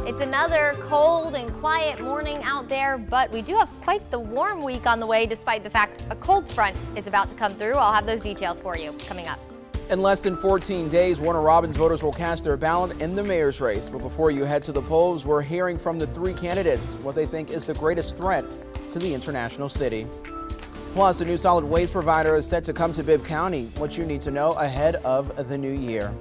It's another cold and quiet morning out there, but we do have quite the warm week on the way despite the fact a cold front is about to come through. I'll have those details for you coming up. In less than 14 days, Warner Robins voters will cast their ballot in the mayor's race. But before you head to the polls, we're hearing from the three candidates what they think is the greatest threat to the international city. Plus, a new solid waste provider is set to come to Bibb County. What you need to know ahead of the new year.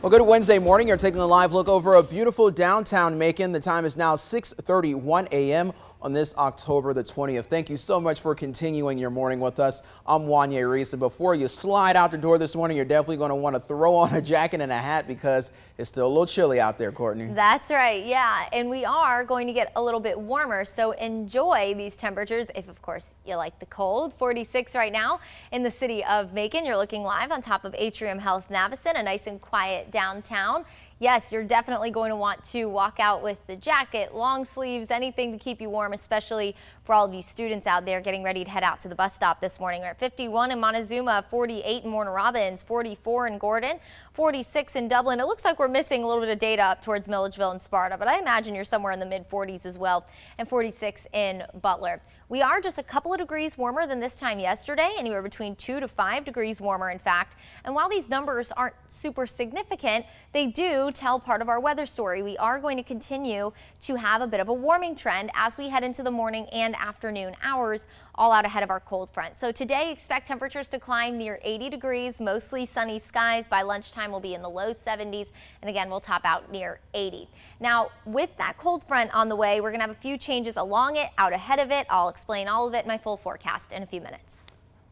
Well, good Wednesday morning. You're taking a live look over a beautiful downtown Macon. The time is now 6:31 a.m. on this October the 20th. Thank you so much for continuing your morning with us. I'm Wanya Reese, and before you slide out the door this morning, you're definitely going to want to throw on a jacket and a hat because it's still a little chilly out there, Courtney. That's right, yeah, and we are going to get a little bit warmer, so enjoy these temperatures if, of course, you like the cold. 46 right now in the city of Macon. You're looking live on top of Atrium Health Navison, a nice and quiet downtown. Yes, you're definitely going to want to walk out with the jacket, long sleeves, anything to keep you warm, especially for all of you students out there getting ready to head out to the bus stop this morning. We're at 51 in Montezuma, 48 in Warner Robins, 44 in Gordon, 46 in Dublin. It looks like we're missing a little bit of data up towards Milledgeville and Sparta, but I imagine you're somewhere in the mid-40s as well, and 46 in Butler. We are just a couple of degrees warmer than this time yesterday, anywhere between 2 to 5 degrees warmer, in fact. And while these numbers aren't super significant, they do tell part of our weather story. We are going to continue to have a bit of a warming trend as we head into the morning and afternoon hours, all out ahead of our cold front. So today, expect temperatures to climb near 80 degrees, mostly sunny skies. By lunchtime, we'll be in the low 70s, and again, we'll top out near 80. Now, with that cold front on the way, we're going to have a few changes along it, out ahead of it. I'll explain all of it in my full forecast in a few minutes.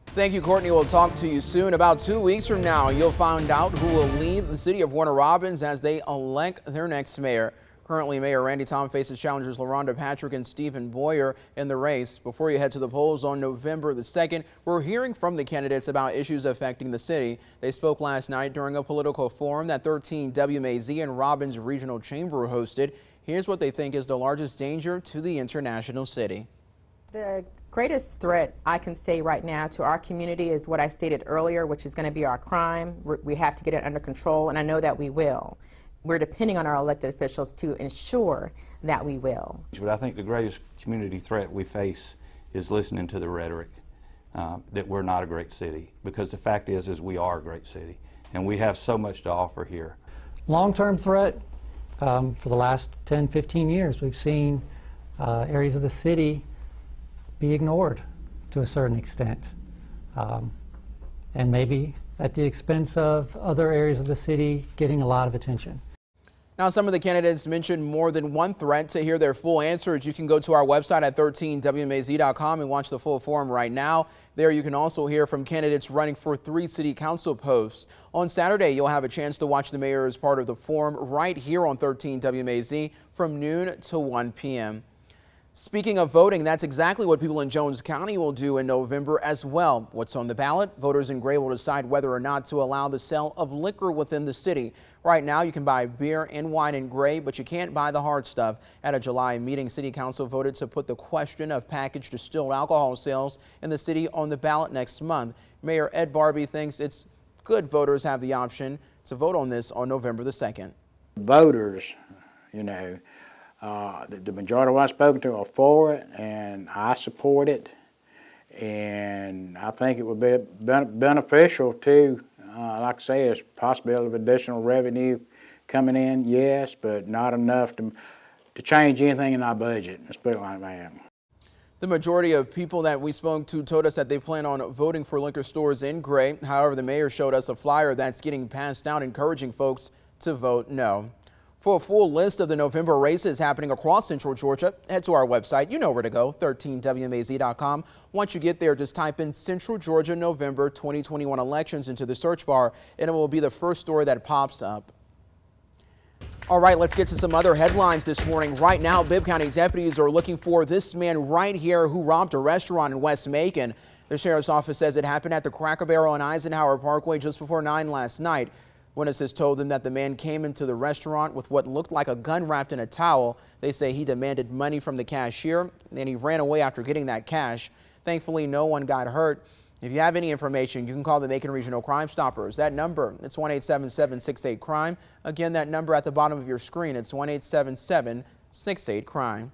Thank you, Courtney. We'll talk to you soon. About 2 weeks from now, you'll find out who will lead the city of Warner Robins as they elect their next mayor. Currently, Mayor Randy Tom faces challengers LaRhonda Patrick and Stephen Baughier in the race. Before you head to the polls on November the 2nd, we're hearing from the candidates about issues affecting the city. They spoke last night during a political forum that 13 WMAZ and Robins Regional Chamber hosted. Here's what they think is the largest danger to the international city. The greatest threat I can say right now to our community is what I stated earlier, which is going to be our crime. We have to get it under control, and I know that we will. We're depending on our elected officials to ensure that we will. But I think the greatest community threat we face is listening to the rhetoric that we're not a great city, because the fact is we are a great city, and we have so much to offer here. Long-term threat, for the last 10, 15 years, we've seen areas of the city be ignored to a certain extent, and maybe at the expense of other areas of the city getting a lot of attention. Now, some of the candidates mentioned more than one threat. To hear their full answers, you can go to our website at 13wmaz.com and watch the full forum right now. There you can also hear from candidates running for 3 city council posts. On Saturday, you'll have a chance to watch the mayor as part of the forum right here on 13WMAZ from noon to 1 p.m. Speaking of voting, that's exactly what people in Jones County will do in November as well. What's on the ballot? Voters in Gray will decide whether or not to allow the sale of liquor within the city. Right now, you can buy beer and wine in Gray, but you can't buy the hard stuff. At a July meeting, City Council voted to put the question of packaged distilled alcohol sales in the city on the ballot next month. Mayor Ed Barbie thinks it's good voters have the option to vote on this on November the 2nd. Voters, you know, the majority of what I've spoken to are for it, and I support it, and I think it would be beneficial too. Like I say, there's a possibility of additional revenue coming in, yes, but not enough to change anything in our budget. Let's put it like that. The majority of people that we spoke to told us that they plan on voting for liquor stores in Gray. However, the mayor showed us a flyer that's getting passed out encouraging folks to vote no. For a full list of the November races happening across Central Georgia, head to our website. You know where to go, 13wmaz.com. Once you get there, just type in Central Georgia November 2021 elections into the search bar, and it will be the first story that pops up. All right, let's get to some other headlines this morning. Right now, Bibb County deputies are looking for this man right here who robbed a restaurant in West Macon. The sheriff's office says it happened at the Cracker Barrel on Eisenhower Parkway just before 9 last night. Witnesses told them that the man came into the restaurant with what looked like a gun wrapped in a towel. They say he demanded money from the cashier, and he ran away after getting that cash. Thankfully, no one got hurt. If you have any information, you can call the Macon Regional Crime Stoppers. That number, it's 1-877-68-CRIME. Again, that number at the bottom of your screen, it's 1-877-68-CRIME.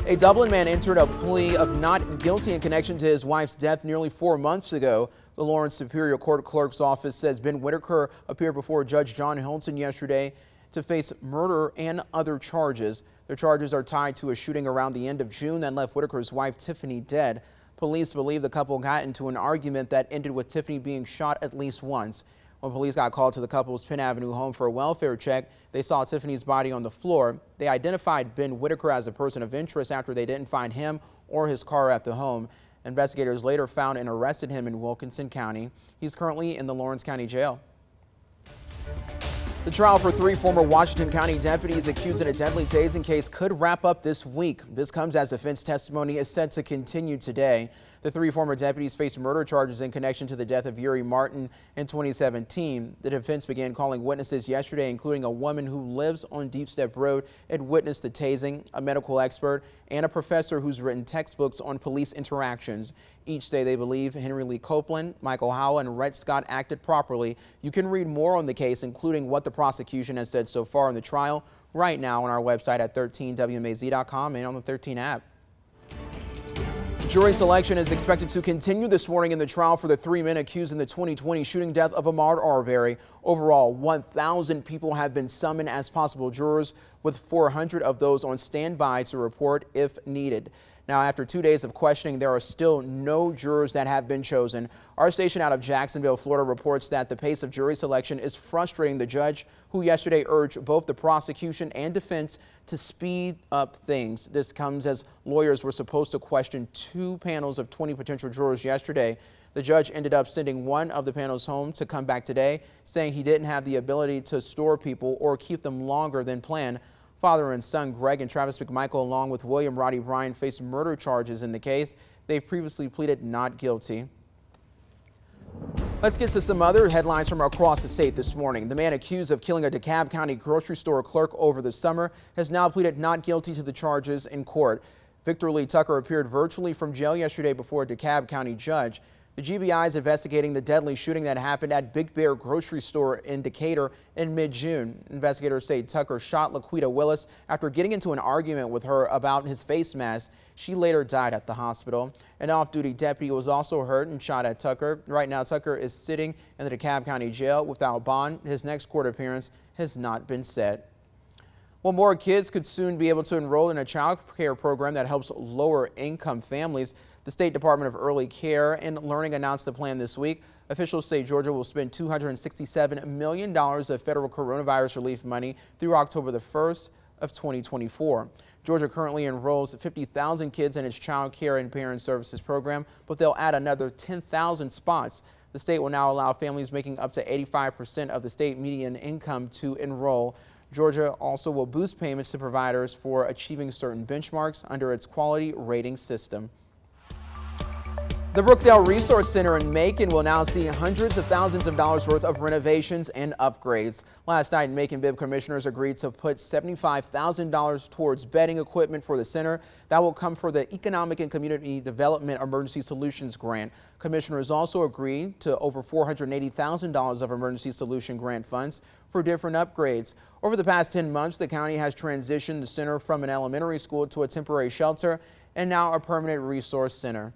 A Dublin man entered a plea of not guilty in connection to his wife's death nearly 4 months ago. The Lawrence Superior Court Clerk's office says Ben Whitaker appeared before Judge John Hilton yesterday to face murder and other charges. The charges are tied to a shooting around the end of June that left Whitaker's wife Tiffany dead. Police believe the couple got into an argument that ended with Tiffany being shot at least once. When police got called to the couple's Penn Avenue home for a welfare check, they saw Tiffany's body on the floor. They identified Ben Whitaker as a person of interest after they didn't find him or his car at the home. Investigators later found and arrested him in Wilkinson County. He's currently in the Lawrence County Jail. The trial for 3 former Washington County deputies accused in a deadly tasing case could wrap up this week. This comes as defense testimony is set to continue today. The 3 former deputies face murder charges in connection to the death of Yuri Martin in 2017. The defense began calling witnesses yesterday, including a woman who lives on Deep Step Road and witnessed the tasing, a medical expert, and a professor who's written textbooks on police interactions. Each say they believe Henry Lee Copeland, Michael Howell, and Rhett Scott acted properly. You can read more on the case, including what the prosecution has said so far in the trial, right now on our website at 13WMAZ.com and on the 13 app. Jury selection is expected to continue this morning in the trial for the 3 men accused in the 2020 shooting death of Ahmaud Arbery. Overall, 1,000 people have been summoned as possible jurors, with 400 of those on standby to report if needed. Now, after 2 days of questioning, there are still no jurors that have been chosen. Our station out of Jacksonville, Florida, reports that the pace of jury selection is frustrating the judge, who yesterday urged both the prosecution and defense to speed up things. This comes as lawyers were supposed to question 2 panels of 20 potential jurors yesterday. The judge ended up sending one of the panels home to come back today, saying he didn't have the ability to store people or keep them longer than planned. Father and son Greg and Travis McMichael, along with William Roddy Bryan, face murder charges in the case. They've previously pleaded not guilty. Let's get to some other headlines from across the state this morning. The man accused of killing a DeKalb County grocery store clerk over the summer has now pleaded not guilty to the charges in court. Victor Lee Tucker appeared virtually from jail yesterday before a DeKalb County judge. The GBI is investigating the deadly shooting that happened at Big Bear grocery store in Decatur in mid-June. Investigators say Tucker shot Laquita Willis after getting into an argument with her about his face mask. She later died at the hospital. An off-duty deputy was also hurt and shot at Tucker. Right now, Tucker is sitting in the DeKalb County Jail without bond. His next court appearance has not been set. Well, more kids could soon be able to enroll in a child care program that helps lower-income families. The State Department of Early Care and Learning announced the plan this week. Officials say Georgia will spend $267 million of federal coronavirus relief money through October the 1st of 2024. Georgia currently enrolls 50,000 kids in its child care and parent services program, but they'll add another 10,000 spots. The state will now allow families making up to 85% of the state median income to enroll. Georgia also will boost payments to providers for achieving certain benchmarks under its quality rating system. The Brookdale Resource Center in Macon will now see hundreds of thousands of dollars worth of renovations and upgrades. Last night, Macon Bibb commissioners agreed to put $75,000 towards bedding equipment for the center. That will come for the Economic and Community Development Emergency Solutions Grant. Commissioners also agreed to over $480,000 of emergency solution grant funds for different upgrades. Over the past 10 months, the county has transitioned the center from an elementary school to a temporary shelter and now a permanent resource center.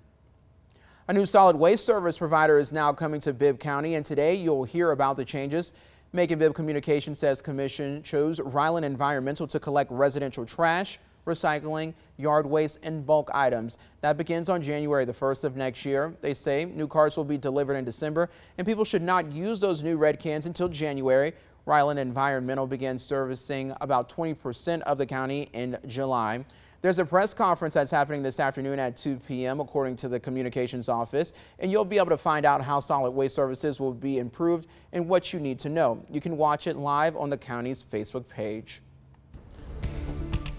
A new solid waste service provider is now coming to Bibb County, and today you'll hear about the changes. Macon Bibb Communications says Commission chose Ryland Environmental to collect residential trash, recycling, yard waste, and bulk items. That begins on January the 1st of next year. They say new carts will be delivered in December, and people should not use those new red cans until January. Ryland Environmental began servicing about 20% of the county in July. There's a press conference that's happening this afternoon at 2 p.m. according to the communications office, and you'll be able to find out how solid waste services will be improved and what you need to know. You can watch it live on the county's Facebook page.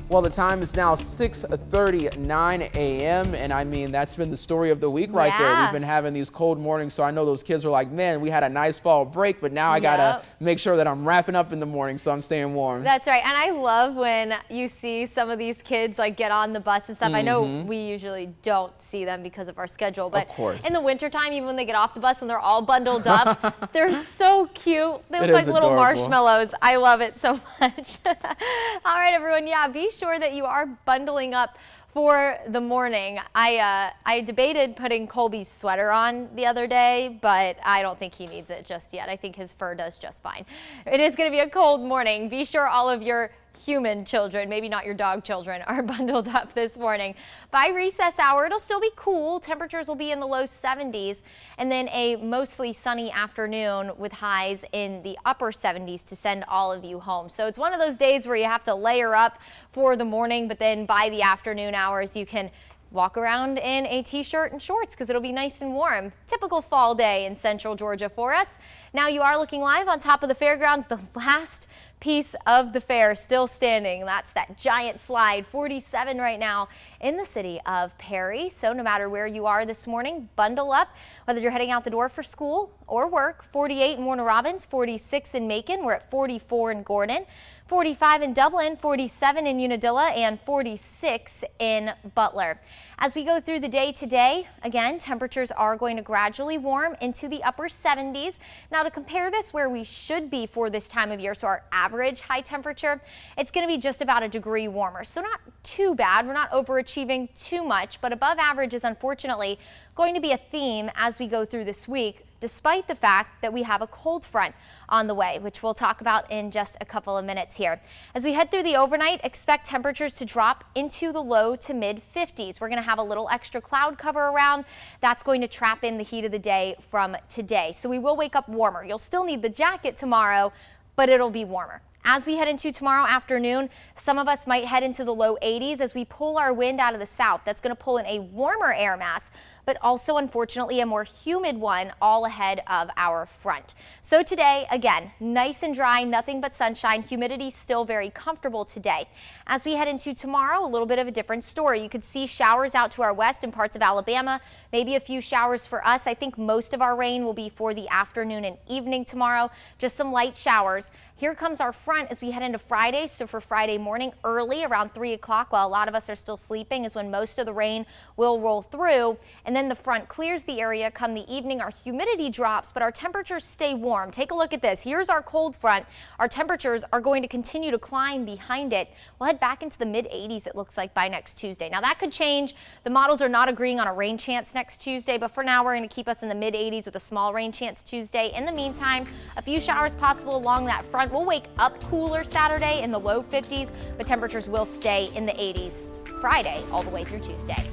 Well, the time is now 6:39 a.m. and I mean, that's been the story of the week right there. Yeah. We've been having these cold mornings, so I know those kids were like, man, we had a nice fall break, but now I gotta make sure that I'm wrapping up in the morning so I'm staying warm. That's right. And I love when you see some of these kids like get on the bus and stuff. I know we usually don't see them because of our schedule, but Of course. in the wintertime, even when they get off the bus and they're all bundled up, they're so cute. They look It like is little adorable. marshmallows. I love it so much. All right, everyone. Yeah, be sure that you are bundling up for the morning. I debated putting Colby's sweater on the other day, but I don't think he needs it just yet. I think his fur does just fine. It is going to be a cold morning. Be sure all of your human children, maybe not your dog children, are bundled up this morning. By recess hour, it'll still be cool. Temperatures will be in the low 70s, and then a mostly sunny afternoon with highs in the upper 70s to send all of you home. So it's one of those days where you have to layer up for the morning, but then by the afternoon hours, you can walk around in a t-shirt and shorts because it'll be nice and warm. Typical fall day in central Georgia for us. Now you are looking live on top of the fairgrounds. The last piece of the fair still standing. That's that giant slide, 47 right now in the city of Perry. So no matter where you are this morning, bundle up, whether you're heading out the door for school or work. 48 in Warner Robins, 46 in Macon. We're at 44 in Gordon, 45 in Dublin, 47 in Unadilla, and 46 in Butler. As we go through the day today, again, temperatures are going to gradually warm into the upper 70s. Now to compare this where we should be for this time of year, so our average high temperature, it's going to be just about a degree warmer. So not too bad. We're not overachieving too much, but above average is unfortunately going to be a theme as we go through this week, despite the fact that we have a cold front on the way, which we'll talk about in just a couple of minutes here. As we head through the overnight, expect temperatures to drop into the low to mid 50s. We're going to have a little extra cloud cover around. That's going to trap in the heat of the day from today. So we will wake up warmer. You'll still need the jacket tomorrow, but it'll be warmer. As we head into tomorrow afternoon, some of us might head into the low 80s as we pull our wind out of the south. That's going to pull in a warmer air mass, but also unfortunately a more humid one all ahead of our front. So today, again, nice and dry, nothing but sunshine. Humidity still very comfortable today. As we head into tomorrow, a little bit of a different story. You could see showers out to our west in parts of Alabama, maybe a few showers for us. I think most of our rain will be for the afternoon and evening tomorrow, just some light showers. Here comes our front as we head into Friday. So for Friday morning, early around 3 o'clock, while a lot of us are still sleeping, is when most of the rain will roll through. And then the front clears the area. Come the evening, our humidity drops, but our temperatures stay warm. Take a look at this. Here's our cold front. Our temperatures are going to continue to climb behind it. We'll head back into the mid 80s, it looks like, by next Tuesday. Now that could change. The models are not agreeing on a rain chance next Tuesday, but for now we're going to keep us in the mid 80s with a small rain chance Tuesday. In the meantime, a few showers possible along that front. We'll wake up cooler Saturday in the low 50s, but temperatures will stay in the 80s Friday all the way through Tuesday.